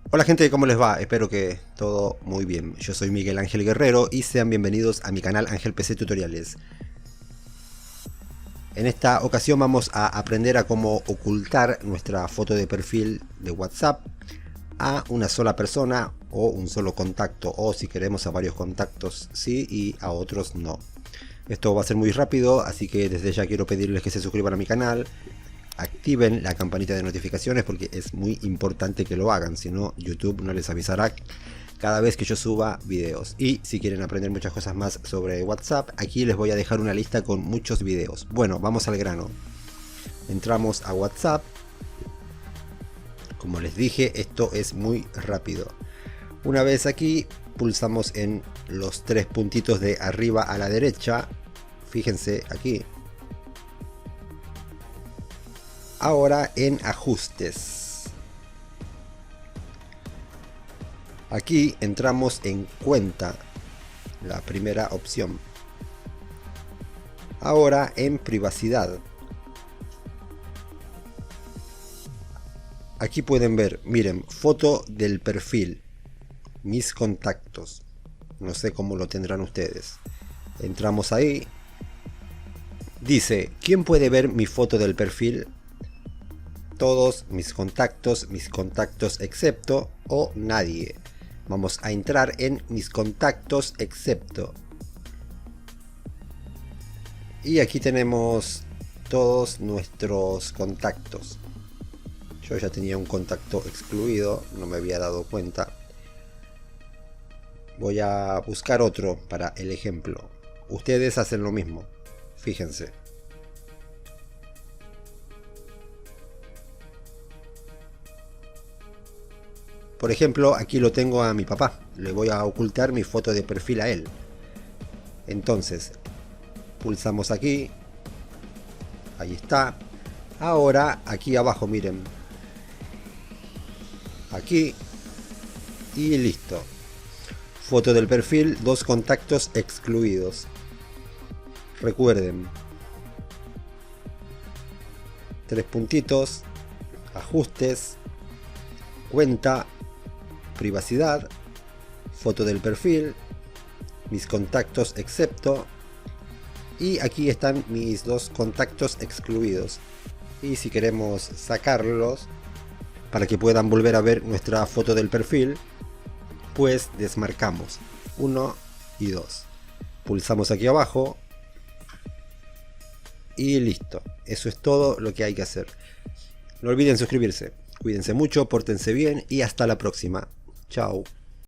Hola gente, ¿cómo les va? Espero que todo muy bien. Yo soy Miguel Ángel Guerrero y sean bienvenidos a mi canal Ángel PC Tutoriales. En esta ocasión vamos a aprender a cómo ocultar nuestra foto de perfil de WhatsApp a una sola persona o un solo contacto, o si queremos a varios contactos sí y a otros no. Esto va a ser muy rápido, así que desde ya quiero pedirles que se suscriban a mi canal, activen la campanita de notificaciones porque es muy importante que lo hagan, si no YouTube no les avisará cada vez que yo suba videos. Y si quieren aprender muchas cosas más sobre WhatsApp, aquí les voy a dejar una lista con muchos videos. Bueno, vamos al grano. Entramos a WhatsApp. Como les dije, esto es muy rápido. Una vez aquí, pulsamos en los tres puntitos de arriba a la derecha. Fíjense aquí. Ahora en ajustes. Aquí entramos en cuenta, la primera opción. Ahora en privacidad. Aquí pueden ver, miren, foto del perfil, mis contactos. No sé cómo lo tendrán ustedes. Entramos ahí. Dice, ¿quién puede ver mi foto del perfil? Todos mis contactos excepto o nadie. Vamos a entrar en mis contactos excepto. Y aquí tenemos todos nuestros contactos. Yo ya tenía un contacto excluido, no me había dado cuenta. Voy a buscar otro para el ejemplo. Ustedes hacen lo mismo, fíjense. Por ejemplo, aquí lo tengo a mi papá. Le voy a ocultar mi foto de perfil a él. Entonces, pulsamos aquí. Ahí está. Ahora, aquí abajo, miren. Aquí. Y listo. Foto del perfil, dos contactos excluidos. Recuerden. Tres puntitos. Ajustes. Cuenta. Privacidad, foto del perfil, mis contactos excepto, y aquí están mis dos contactos excluidos. Y si queremos sacarlos para que puedan volver a ver nuestra foto del perfil, pues desmarcamos 1 y 2. Pulsamos aquí abajo y listo. Eso es todo lo que hay que hacer. No olviden suscribirse. Cuídense mucho, pórtense bien y hasta la próxima. Chao.